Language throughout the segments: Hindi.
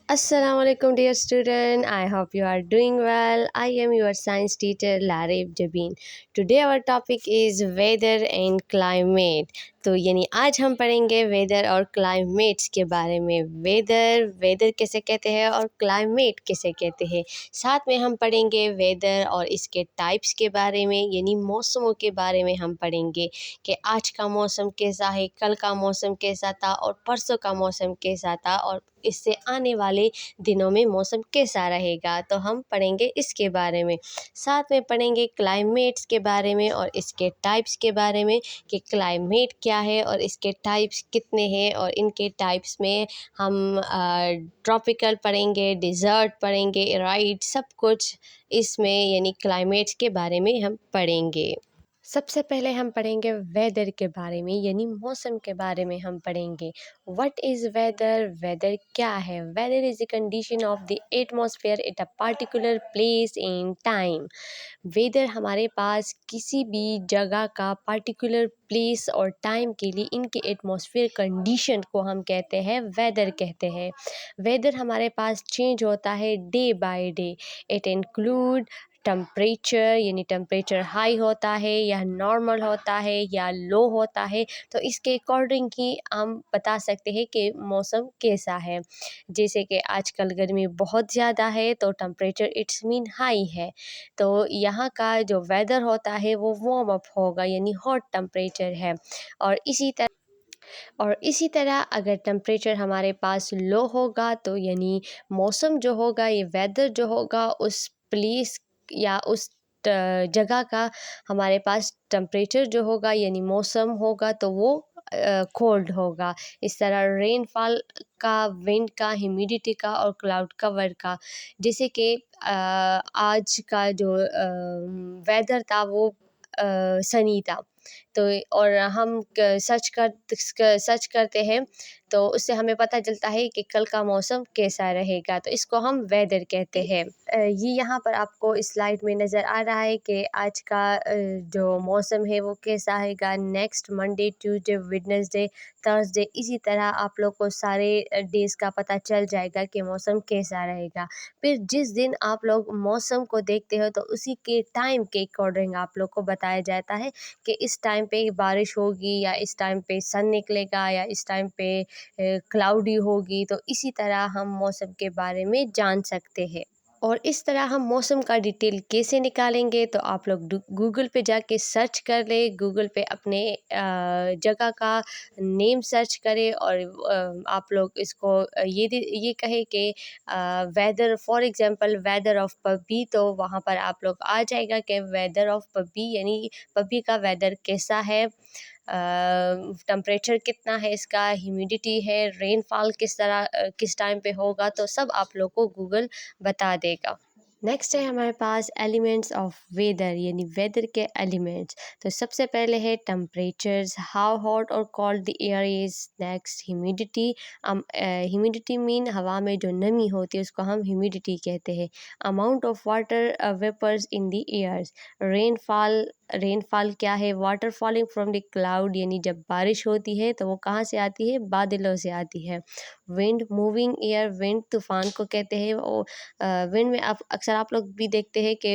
Assalamu alaikum dear student. I hope you are doing well. I am your science teacher Larib Jabin. Today our topic is weather and climate. तो यानी आज हम पढ़ेंगे वेदर और क्लाइमेट्स के बारे में। वेदर कैसे कहते हैं और क्लाइमेट कैसे कहते हैं। साथ में हम पढ़ेंगे वेदर और इसके टाइप्स के बारे में, यानी मौसमों के बारे में हम पढ़ेंगे कि आज का मौसम कैसा है, कल का मौसम कैसा था और परसों का मौसम कैसा था और इससे आने वाले दिनों में मौसम कैसा रहेगा। तो हम पढ़ेंगे इसके बारे में। साथ में पढ़ेंगे क्लाइमेट्स के बारे में और इसके टाइप्स के बारे में कि क्लाइमेट क्या है और इसके टाइप्स कितने हैं, और इनके टाइप्स में हम ट्रॉपिकल पढ़ेंगे, डिज़र्ट पढ़ेंगे, राइट, सब कुछ इसमें यानी क्लाइमेट्स के बारे में हम पढ़ेंगे। सबसे पहले हम पढ़ेंगे वेदर के बारे में, यानी मौसम के बारे में हम पढ़ेंगे। What is weather? वेदर क्या है? Weather is the condition of the atmosphere at a particular place in time. Weather हमारे पास किसी भी जगह का पार्टिकुलर प्लेस और टाइम के लिए इनके एटमॉस्फेयर कंडीशन को हम कहते हैं वेदर कहते हैं। वेदर हमारे पास चेंज होता है day by day. It include temperature, यानी टेम्परेचर हाई होता है या नॉर्मल होता है या लो होता है, तो इसके अकॉर्डिंग ही हम बता सकते हैं कि मौसम कैसा है। जैसे कि आजकल गर्मी बहुत ज़्यादा है तो टेम्परेचर इट्स मीन हाई है, तो यहाँ का जो वेदर होता है वो वार्म अप होगा, यानी हॉट टेम्परेचर है। और इसी तरह अगर टेम्परेचर हमारे पास लो होगा तो यानी मौसम जो होगा, ये वेदर जो होगा, उस प्लेस या उस जगह का हमारे पास टेम्परेचर जो होगा यानी मौसम होगा तो वो कोल्ड होगा। इस तरह रेनफॉल का, विंड का, ह्यूमिडिटी का और क्लाउड कवर का। जैसे कि आज का जो वेदर था वो सनी था, तो और हम सर्च करते हैं तो उससे हमें पता चलता है कि कल का मौसम कैसा रहेगा, तो इसको हम वेदर कहते हैं। ये यहाँ पर आपको स्लाइड में नज़र आ रहा है कि आज का जो मौसम है वो कैसा रहेगा। Next Monday, Tuesday, Wednesday, Thursday, इसी तरह आप लोग को सारे डेज़ का पता चल जाएगा कि मौसम कैसा रहेगा। फिर जिस दिन आप लोग मौसम को देखते हो तो उसी के टाइम के अकॉर्डिंग आप लोग को बताया जाता है कि इस टाइम पे बारिश होगी या इस टाइम पे सन निकलेगा या इस टाइम पे क्लाउडी होगी, तो इसी तरह हम मौसम के बारे में जान सकते हैं। और इस तरह हम मौसम का डिटेल कैसे निकालेंगे, तो आप लोग गूगल पे जाके सर्च कर लें। गूगल पे अपने जगह का नेम सर्च करें और आप लोग इसको ये कहें कि weather, for example weather of Pabbi, तो वहाँ पर आप लोग आ जाएगा कि वेदर ऑफ पब्बी यानी पब्बी का वेदर कैसा है, टेम्परेचर कितना है इसका, ह्यूमिडिटी है, रेनफॉल किस तरह किस टाइम पे होगा, तो सब आप लोग को गूगल बता देगा। नेक्स्ट है हमारे पास एलिमेंट्स ऑफ वेदर, यानी वेदर के एलिमेंट्स। तो सबसे पहले है टेम्परेचर्स, हाउ हॉट और cold the air is. Next humidity, humidity mean हवा में जो नमी होती है उसको हम ह्यूमिडिटी कहते हैं। Amount of water vapours in the airs. Rainfall, rainfall क्या है, water falling from the cloud, यानी जब बारिश होती है तो वो कहाँ से आती है, बादलों से आती है। विंड, मूविंग एयर, विंड तूफान को कहते हैं। विंड में आप अक्सर आप लोग भी देखते हैं कि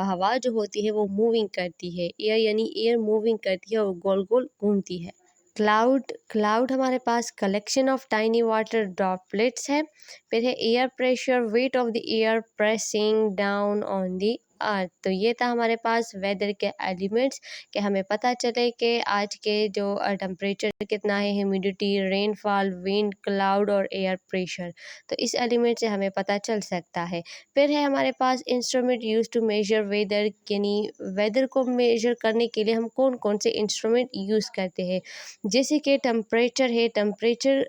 हवा जो होती है वो मूविंग करती है। एयर यानी एयर मूविंग करती है और गोल गोल घूमती है। क्लाउड, क्लाउड हमारे पास collection of tiny water droplets है। फिर है air pressure, weight of the air pressing down on the earth. तो ये था हमारे पास वेदर के एलिमेंट्स कि हमें पता चले कि आज के जो टेम्परेचर कितना है, ह्यूमिडिटी, रेनफॉल, विंड, क्लाउड और एयर प्रेशर, तो इस एलिमेंट से हमें पता चल सकता है। फिर है हमारे पास instrument use to measure weather, यानी वेदर को मेजर करने के लिए हम कौन कौन से इंस्ट्रूमेंट यूज़ करते हैं। जैसे कि टेम्परेचर है, टेम्परेचर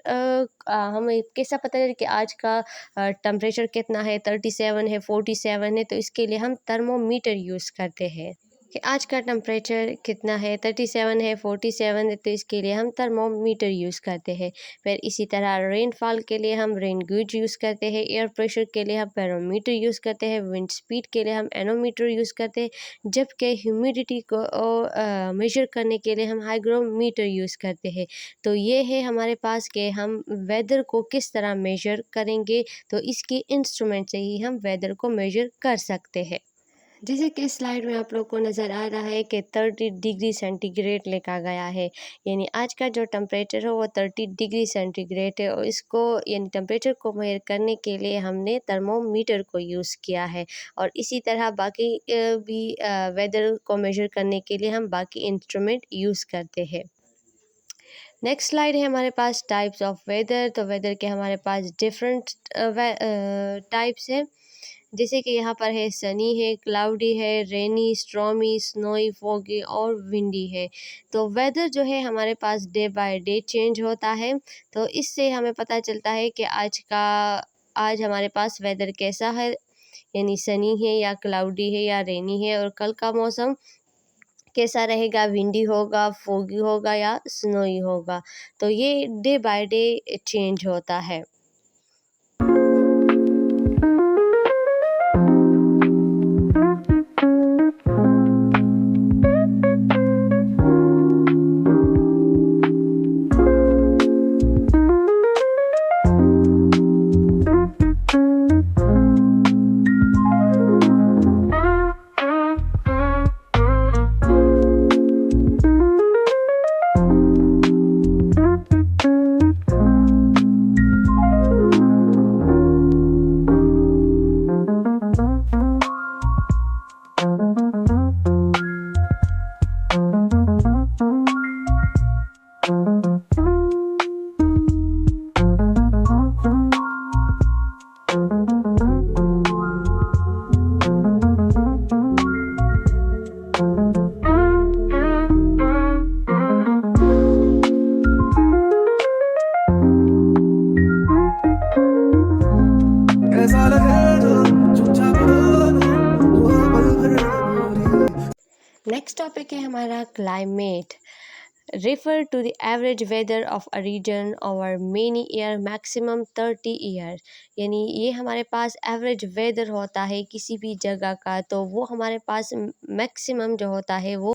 हमें कैसा पता है कि आज का टेम्परेचर कितना है, 37 है, 47 है, तो इसके लिए हम थर्मोमीटर यूज़ करते हैं। कि आज का टेम्परेचर कितना है, 37 है, 47 है, तो इसके लिए हम थर्मोमीटर यूज़ करते हैं। फिर इसी तरह रेनफॉल के लिए हम रेन गेज यूज़ करते हैं, एयर प्रेशर के लिए हम बैरोमीटर यूज़ करते हैं, विंड स्पीड के लिए हम एनोमीटर यूज़ करते हैं, जबकि ह्यूमिडिटी को मेजर करने के लिए हम हाइग्रोमीटर यूज़ करते हैं। तो ये है हमारे पास कि हम वेदर को किस तरह मेजर करेंगे, तो इसकी इंस्ट्रूमेंट से ही हम वेदर को मेजर कर सकते हैं। जैसे कि स्लाइड में आप लोग को नज़र आ रहा है कि 30 डिग्री सेंटीग्रेड लिखा गया है, यानी आज का जो टेम्परेचर है वो 30 डिग्री सेंटीग्रेड है, और इसको यानी टेम्परेचर को मेजर करने के लिए हमने थर्मोमीटर को यूज़ किया है। और इसी तरह बाकी भी वेदर को मेजर करने के लिए हम बाकी इंस्ट्रूमेंट यूज़ करते हैं। नेक्स्ट स्लाइड है हमारे पास टाइप्स ऑफ वेदर। तो वेदर के हमारे पास डिफरेंट टाइप्स हैं, जैसे कि यहाँ पर है सनी है, क्लाउडी है, रेनी, स्ट्रॉमी, स्नोई, फोगी और विंडी है। तो वेदर जो है हमारे पास डे बाय डे चेंज होता है, तो इससे हमें पता चलता है कि आज हमारे पास वेदर कैसा है, यानी सनी है या क्लाउडी है या रेनी है, और कल का मौसम कैसा रहेगा, विंडी होगा, फोगी होगा या स्नोई होगा। तो ये डे बाय डे चेंज होता है। नेक्स्ट टॉपिक है हमारा climate. Refer to the average weather of a region over many year maximum 30 year, यानी ये हमारे पास एवरेज वेदर होता है किसी भी जगह का, तो वो हमारे पास मैक्सिमम जो होता है वो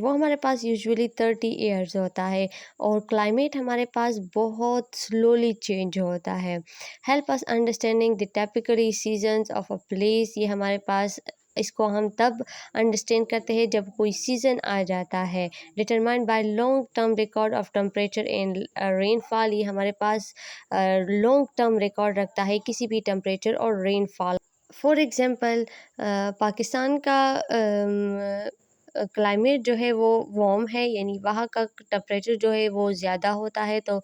हमारे पास यूजुअली 30 ईयर्स होता है। और क्लाइमेट हमारे पास बहुत स्लोली चेंज होता है। Help us understanding the typically seasons of a place, ये हमारे पास इसको हम तब अंडरस्टैंड करते हैं जब कोई सीज़न आ जाता है। Determined by long term record of temperature and rainfall, ये हमारे पास लॉन्ग टर्म रिकॉर्ड रखता है किसी भी टेम्परेचर और रेनफॉल। फॉर एग्ज़ाम्पल पाकिस्तान का क्लाइमेट जो है वो वार्म है, यानी वहाँ का टेम्परेचर जो है वो ज़्यादा होता है, तो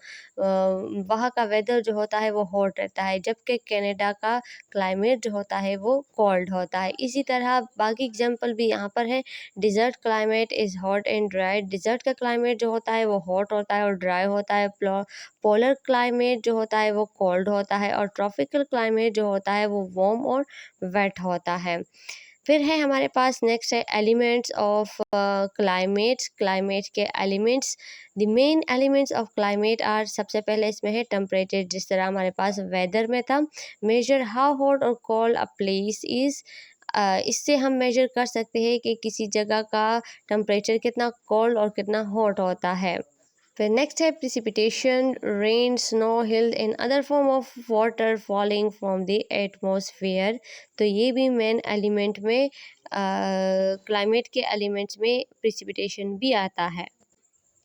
वहाँ का वेदर जो होता है वो हॉट रहता है, जबकि कनाडा का क्लाइमेट जो होता है वो कोल्ड होता है। इसी तरह बाकी एग्जांपल भी यहाँ पर है। Desert climate is hot and dry, desert का क्लाइमेट जो होता है वो हॉट होता है और ड्राई होता है। पोलर क्लाइमेट जो होता है वो कोल्ड होता है, और ट्रॉपिकल क्लाइमेट जो होता है वो वार्म और वेट होता है। फिर है हमारे पास नेक्स्ट है एलिमेंट्स ऑफ क्लाइमेट। क्लाइमेट के elements, the main elements of climate are, सबसे पहले इसमें है टेम्परेचर, जिस तरह हमारे पास वेदर में था। मेजर हाउ हॉट और कोल्ड अ प्लेस इज़, इससे हम मेजर कर सकते हैं कि किसी जगह का टेम्परेचर कितना कोल्ड और कितना हॉट होता है। फिर नेक्स्ट है precipitation, rain, snow, hail and other form of water falling from the atmosphere. तो ये भी मेन एलिमेंट में क्लाइमेट के एलिमेंट्स में प्रिसिपिटेशन भी आता है।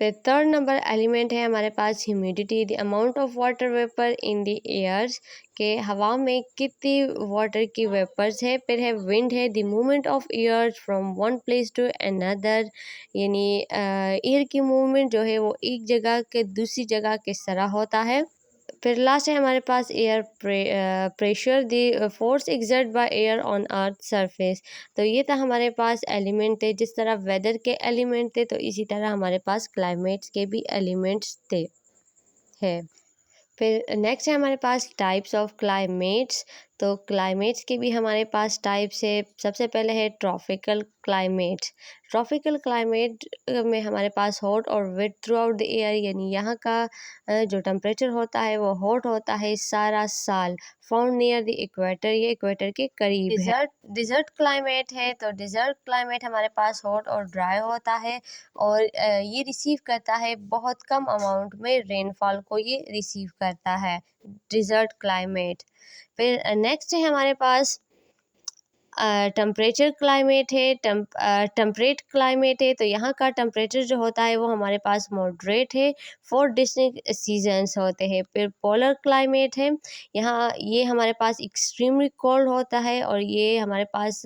फिर थर्ड नंबर एलिमेंट है हमारे पास humidity, the amount of water vapour in the airs, के हवा में कितनी वाटर की वेपर्स है। फिर है विंड है, the movement of air from one place to another, यानी एयर की मूवमेंट जो है वो एक जगह के दूसरी जगह किस तरह होता है। फिर लास्ट है हमारे पास air pressure, the force exert by air on earth surface. तो ये था हमारे पास एलिमेंट थे, जिस तरह वेदर के एलिमेंट थे तो इसी तरह हमारे पास क्लाइमेट्स के भी एलिमेंट्स थे है। फिर नेक्स्ट है हमारे पास टाइप्स ऑफ क्लाइमेट्स। तो क्लाइमेट्स के भी हमारे पास टाइप्स है। सबसे पहले है ट्रॉपिकल क्लाइमेट। ट्रॉपिकल क्लाइमेट में हमारे पास हॉट और wet throughout the year, यानी यहाँ का जो टेम्परेचर होता है वो हॉट होता है सारा साल। फाउंड नियर द इक्वेटर, ये इक्वेटर के करीब है। डिज़र्ट क्लाइमेट है, तो डिज़र्ट क्लाइमेट हमारे पास हॉट और ड्राई होता है और ये रिसीव करता है बहुत कम अमाउंट में रेनफॉल को ये रिसीव करता है, डिज़र्ट क्लाइमेट। फिर नेक्स्ट है हमारे पास टेम्परेचर क्लाइमेट है, टेम्परेट क्लाइमेट है। तो यहाँ का टेम्परेचर जो होता है वो हमारे पास मॉडरेट है, 4 डिस्टिंक्ट सीजन्स होते हैं। फिर पोलर क्लाइमेट है, यहाँ ये हमारे पास एक्सट्रीमली कोल्ड होता है और ये हमारे पास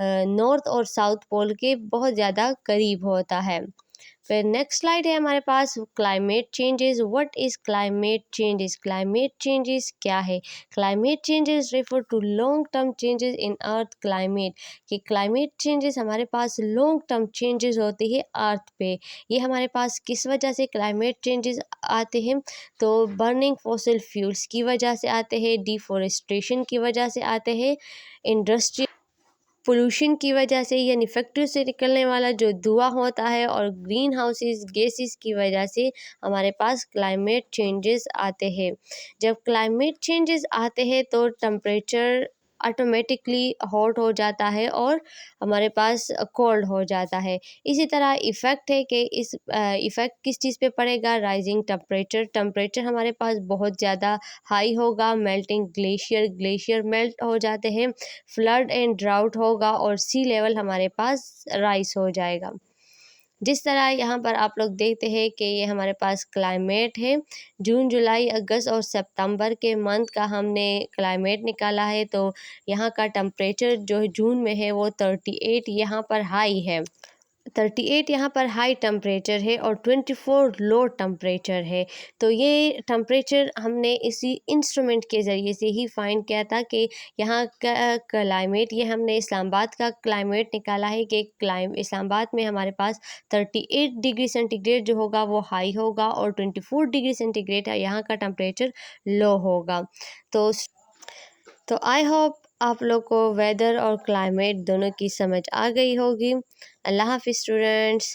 नॉर्थ और साउथ पोल के बहुत ज़्यादा करीब होता है। फिर नेक्स्ट स्लाइड है हमारे पास climate changes. What is climate changes? Climate changes क्या है? Climate changes refer to long term changes in earth climate. कि क्लाइमेट चेंजेस हमारे पास लॉन्ग टर्म चेंजेस होते हैं अर्थ पे। ये हमारे पास किस वजह से क्लाइमेट चेंजेस आते हैं? तो बर्निंग फॉसिल फ्यूल्स की वजह से आते हैं, डिफॉरेस्टेशन की वजह से आते हैं, इंडस्ट्री पोल्यूशन की वजह से, यानी फैक्ट्री से निकलने वाला जो धुआं होता है, और ग्रीन हाउसेस गैसेस की वजह से हमारे पास क्लाइमेट चेंजेस आते हैं। जब क्लाइमेट चेंजेस आते हैं तो टेम्परेचर ऑटोमेटिकली हॉट हो जाता है और हमारे पास कोल्ड हो जाता है। इसी तरह इफ़ेक्ट है कि इस इफ़ेक्ट किस चीज़ पे पड़ेगा? Rising temperature. टेम्परेचर हमारे पास बहुत ज़्यादा हाई होगा, मेल्टिंग ग्लेशियर मेल्ट हो जाते हैं, फ्लड एंड ड्राउट होगा और सी लेवल हमारे पास राइज हो जाएगा। जिस तरह यहाँ पर आप लोग देखते हैं कि ये हमारे पास क्लाइमेट है, जून जुलाई अगस्त और सितंबर के मंथ का हमने क्लाइमेट निकाला है। तो यहाँ का टेम्परेचर जो जून में है वो 38 यहाँ पर हाई है, 38 यहाँ पर हाई टेम्परेचर है और 24 लो टेम्परेचर है। तो ये टेम्परेचर हमने इसी इंस्ट्रूमेंट के ज़रिए से ही फाइंड किया था कि यहाँ का क्लाइमेट, ये हमने इस्लामाबाद का क्लाइमेट निकाला है कि इस्लामाबाद में हमारे पास 38 डिग्री सेंटीग्रेड जो होगा वो हाई होगा और 24 डिग्री सेंटीग्रेड यहाँ का टेम्परेचर लो होगा। तो आई होप आप लोग को वेदर और क्लाइमेट दोनों की समझ आ गई होगी। अल्लाह हाफिज़ स्टूडेंट्स।